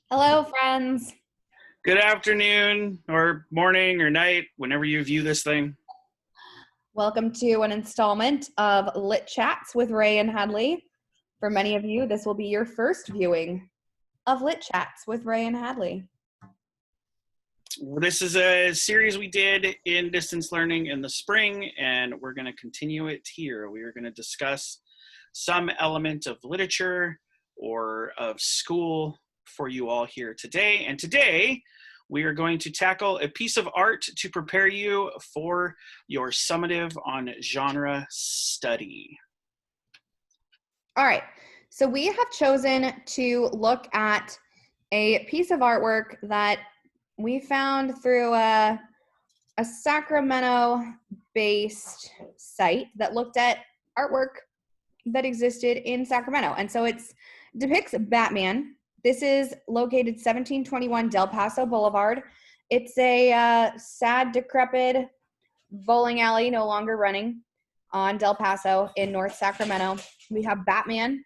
Hello, friends. Good afternoon or morning or night, whenever you view this thing. Welcome to an installment of Lit Chats with Rae and Hadley. For many of you, this will be your first viewing of Lit Chats with Rae and Hadley. This is a series we did in distance learning in the spring, and we're going to continue it here. We are going to discuss some element of literature or of school for you all here today. And today, we are going to tackle a piece of art to prepare you for your summative on genre study. All right, so we have chosen to look at a piece of artwork that we found through a Sacramento-based site that looked at artwork that existed in Sacramento. And so it depicts Batman. This is located 1721 Del Paso Boulevard. It's a sad, decrepit bowling alley, no longer running, on Del Paso in North Sacramento. We have Batman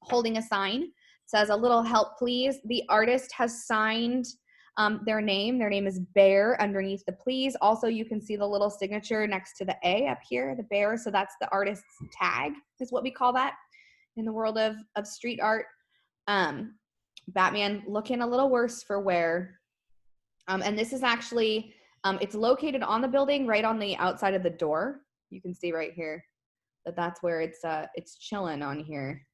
holding a sign. It says, "A little help, please." The artist has signed their name. Their name is Bear underneath the please. Also, you can see the little signature next to the A up here, the Bear. So that's the artist's tag, is what we call that in the world of street art. Batman looking a little worse for wear. And this is actually, it's located on the building, right on the outside of the door. You can see right here that that's where it's chilling on here.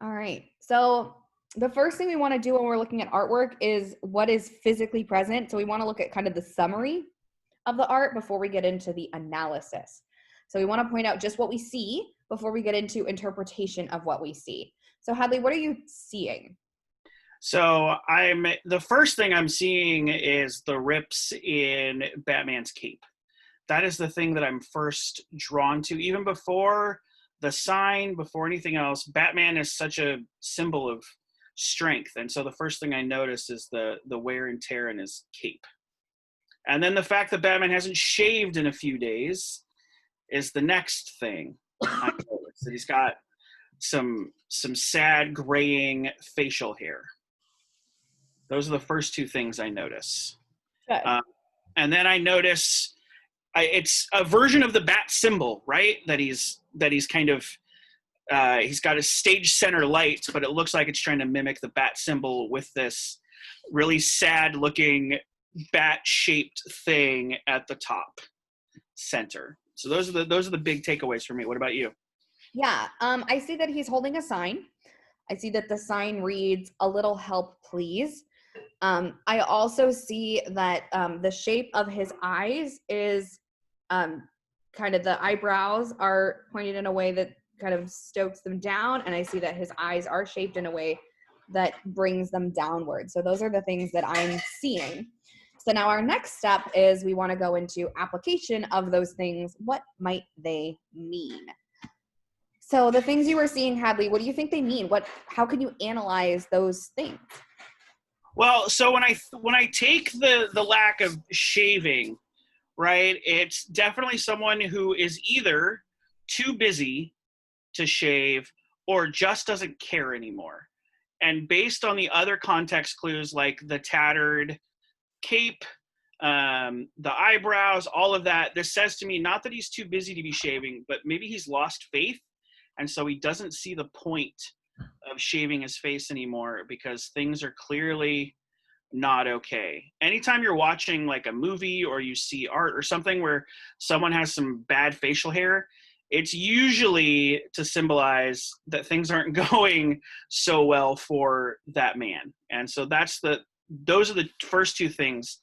All right, so the first thing we want to do when we're looking at artwork is what is physically present. So we want to look at kind of the summary of the art before we get into the analysis. So we want to point out just what we see before we get into interpretation of what we see. So Hadley, what are you seeing? So the first thing I'm seeing is the rips in Batman's cape. That is the thing that I'm first drawn to. Even before the sign, before anything else, Batman is such a symbol of strength. And so the first thing I notice is the wear and tear in his cape. And then the fact that Batman hasn't shaved in a few days is the next thing I notice. That he's got some sad graying facial hair. Those are the first two things I notice. And then I notice it's a version of the bat symbol, right? That he's kind of, he's got a stage center light, but it looks like it's trying to mimic the bat symbol with this really sad looking bat shaped thing at the top center. So those are the big takeaways for me. What about you? Yeah, I see that he's holding a sign. I see that the sign reads, "A little help, please." I also see that the shape of his eyes is kind of, the eyebrows are pointed in a way that kind of stokes them down. And I see that his eyes are shaped in a way that brings them downward. So those are the things that I'm seeing. So now our next step is we want to go into application of those things. What might they mean? So the things you were seeing, Hadley, what do you think they mean? How can you analyze those things? Well, so when I take the lack of shaving, right, it's definitely someone who is either too busy to shave or just doesn't care anymore. And based on the other context clues like the tattered cape, the eyebrows, all of that, this says to me not that he's too busy to be shaving, but maybe he's lost faith. And so he doesn't see the point of shaving his face anymore because things are clearly not okay. Anytime you're watching like a movie or you see art or something where someone has some bad facial hair, it's usually to symbolize that things aren't going so well for that man. And so those are the first two things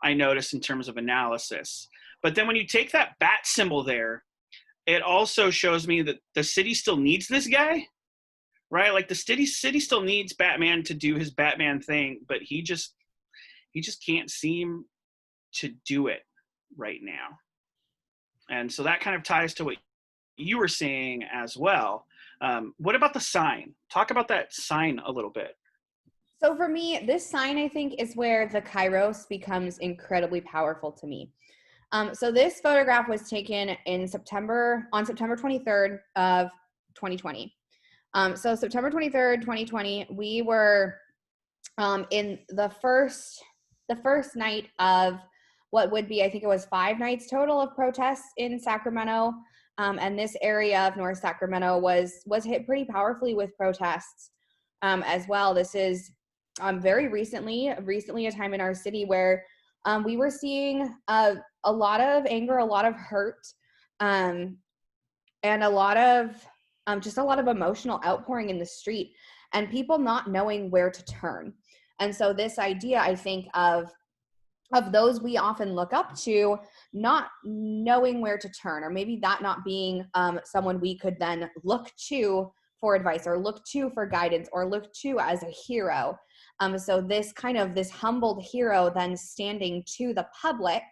I notice in terms of analysis. But then when you take that bat symbol there, it also shows me that the city still needs this guy, right? Like the city still needs Batman to do his Batman thing, but he just can't seem to do it right now. And so that kind of ties to what you were saying as well. What about the sign? Talk about that sign a little bit. So for me, this sign, I think, is where the Kairos becomes incredibly powerful to me. So this photograph was taken on September 23rd of 2020. So September 23rd, 2020, we were in the first night of what would be, I think it was 5 nights total of protests in Sacramento. And this area of North Sacramento was hit pretty powerfully with protests as well. This is very recently a time in our city where we were seeing a lot of anger, a lot of hurt, and a lot of just a lot of emotional outpouring in the street, and people not knowing where to turn. And so this idea, I think, of those we often look up to not knowing where to turn, or maybe that not being someone we could then look to for advice, or look to for guidance, or look to as a hero. So this humbled hero then standing to the public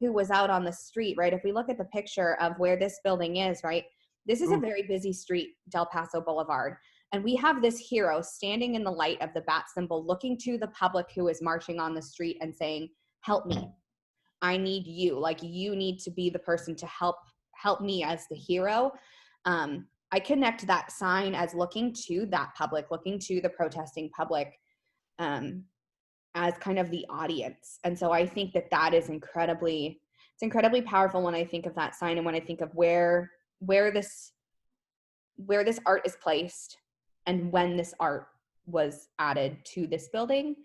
who was out on the street, right? If we look at the picture of where this building is, right? This is a very busy street, Del Paso Boulevard. And we have this hero standing in the light of the bat symbol, looking to the public who is marching on the street and saying, help me. I need you. Like, you need to be the person to help me as the hero. I connect that sign as looking to that public, looking to the protesting public as kind of the audience. And so I think that is incredibly powerful when I think of that sign, and when I think of where this art is placed, and when this art was added to this building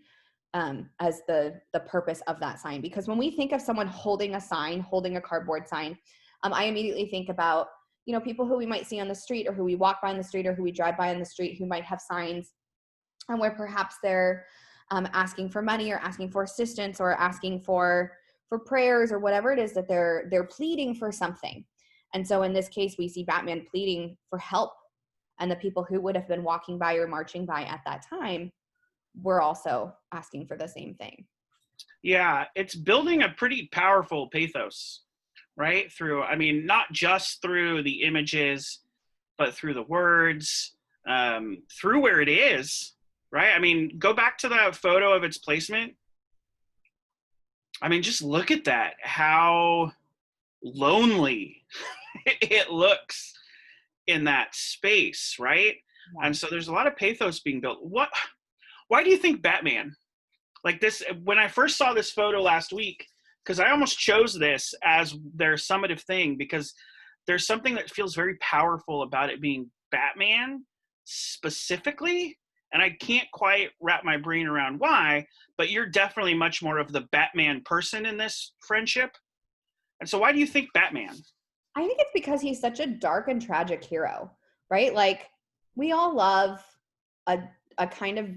as the purpose of that sign. Because when we think of someone holding a cardboard sign, I immediately think about, people who we might see on the street, or who we walk by on the street, or who we drive by on the street, who might have signs and where perhaps they're asking for money, or asking for assistance, or asking for prayers, or whatever it is that they're pleading for something. And so in this case, we see Batman pleading for help, and the people who would have been walking by or marching by at that time were also asking for the same thing. Yeah, it's building a pretty powerful pathos, right? Not just through the images, but through the words, through where it is, right? Go back to that photo of its placement. Just look at that, how lonely it looks in that space, right? Yeah. And so there's a lot of pathos being built. Why do you think Batman? Like this, when I first saw this photo last week, because I almost chose this as their summative thing, because there's something that feels very powerful about it being Batman specifically, and I can't quite wrap my brain around why, but you're definitely much more of the Batman person in this friendship. And so why do you think Batman? I think it's because he's such a dark and tragic hero, right? Like, we all love a kind of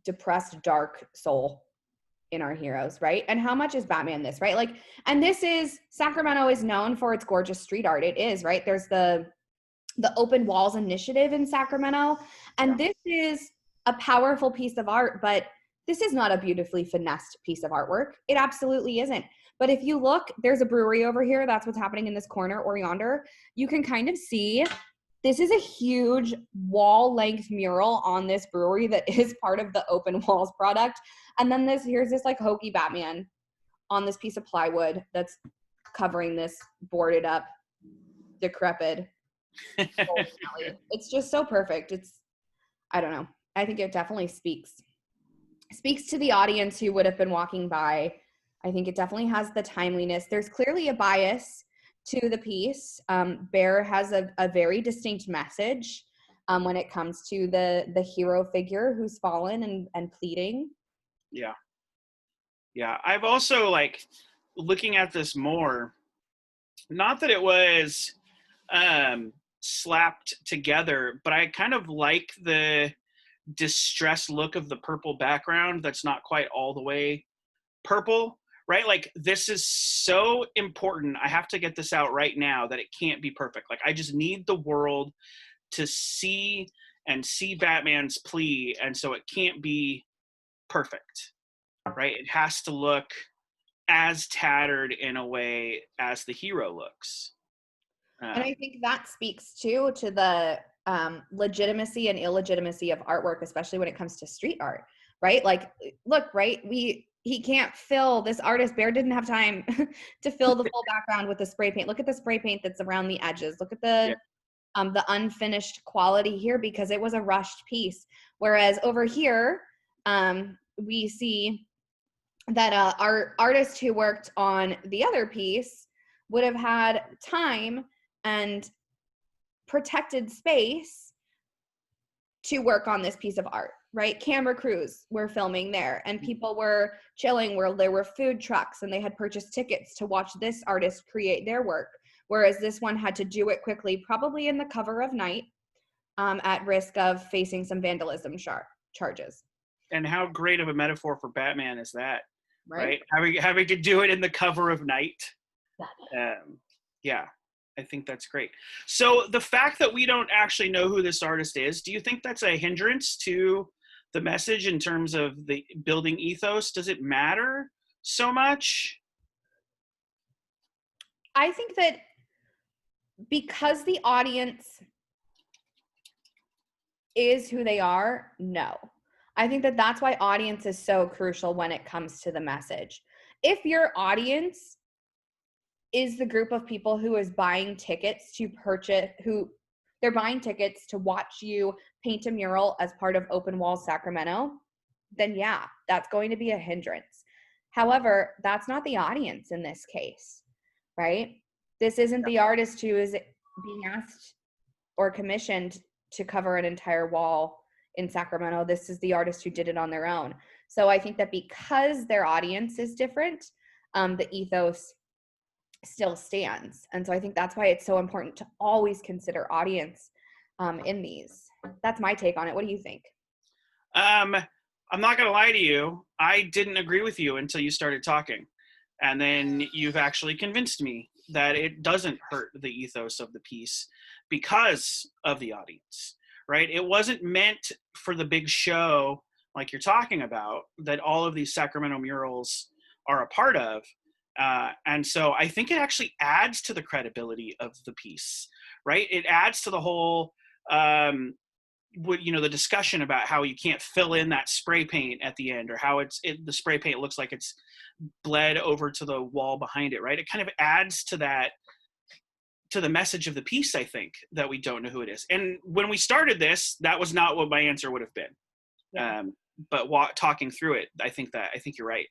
depressed, dark soul in our heroes, right? And how much is Batman this, right? Like, and Sacramento is known for its gorgeous street art. It is, right? There's the Open Walls initiative in Sacramento, and this is a powerful piece of art, but this is not a beautifully finessed piece of artwork. It absolutely isn't. But if you look, there's a brewery over here. That's what's happening in this corner or yonder. You can kind of see this is a huge wall-length mural on this brewery that is part of the Open Walls product. And then here's this like hokey Batman on this piece of plywood that's covering this boarded up, decrepit. It's just so perfect. I don't know. I think it definitely speaks to the audience who would have been walking by. I think it definitely has the timeliness. There's clearly a bias to the piece. Bear has a very distinct message when it comes to the hero figure who's fallen and pleading. Yeah. I've also, looking at this more, not that it was slapped together, but I kind of like the distressed look of the purple background that's not quite all the way purple, right? Like, this is so important. I have to get this out right now that it can't be perfect. Like, I just need the world to see Batman's plea, and so it can't be perfect, right? It has to look as tattered in a way as the hero looks. And I think that speaks too to the legitimacy and illegitimacy of artwork, especially when it comes to street art, right? Like, look, right? He can't fill, this artist, Bear didn't have time to fill the full background with the spray paint. Look at the spray paint that's around the edges. Look at the unfinished quality here because it was a rushed piece. Whereas over here, we see that our artist who worked on the other piece would have had time and protected space to work on this piece of art, right? Camera crews were filming there and people were chilling where there were food trucks and they had purchased tickets to watch this artist create their work. Whereas this one had to do it quickly, probably in the cover of night, at risk of facing some vandalism charges. And how great of a metaphor for Batman is that, Right? Having to do it in the cover of night. Yeah, I think that's great. So the fact that we don't actually know who this artist is, do you think that's a hindrance to the message in terms of the building ethos? Does it matter so much? I think that because the audience is who they are, no. I think that that's why audience is so crucial when it comes to the message. If your audience is the group of people who is buying tickets to purchase, who they're buying tickets to watch you paint a mural as part of Open Walls Sacramento, then yeah, that's going to be a hindrance. However, that's not the audience in this case, right? This isn't the artist who is being asked or commissioned to cover an entire wall in Sacramento. This is the artist who did it on their own. So I think that because their audience is different, the ethos still stands. And so I think that's why it's so important to always consider audience in these. That's my take on it. What do you think? I'm not going to lie to you. I didn't agree with you until you started talking. And then you've actually convinced me that it doesn't hurt the ethos of the piece because of the audience, right? It wasn't meant for the big show like you're talking about that all of these Sacramento murals are a part of. And so I think it actually adds to the credibility of the piece, right? It adds to the whole, the discussion about how you can't fill in that spray paint at the end, or how the spray paint looks like it's bled over to the wall behind it, right? It kind of adds to that, to the message of the piece, I think, that we don't know who it is. And when we started this, that was not what my answer would have been. Yeah. But talking through it, I think you're right.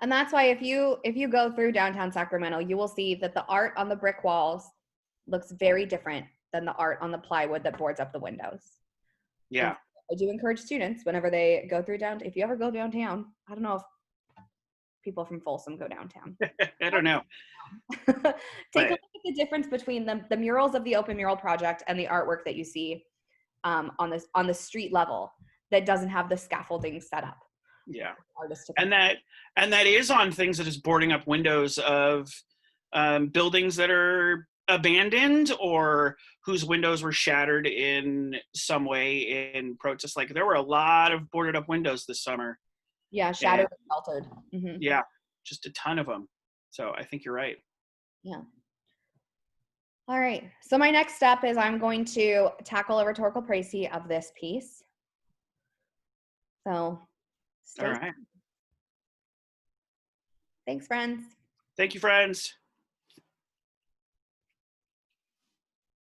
And that's why if you go through downtown Sacramento, you will see that the art on the brick walls looks very different than the art on the plywood that boards up the windows. Yeah. And I do encourage students whenever they go through downtown, if you ever go downtown, I don't know if people from Folsom go downtown. I don't know. Take a look at the difference between the murals of the Open Mural Project and the artwork that you see on the street level that doesn't have the scaffolding set up. Yeah. And that is on things that is boarding up windows of buildings that are abandoned or whose windows were shattered in some way in protest. Like there were a lot of boarded up windows this summer. Yeah, shattered and sheltered. Mm-hmm. Yeah, just a ton of them. So I think you're right. Yeah. All right. So my next step is I'm going to tackle a rhetorical précis of this piece. So all right. Thanks, friends. Thank you, friends.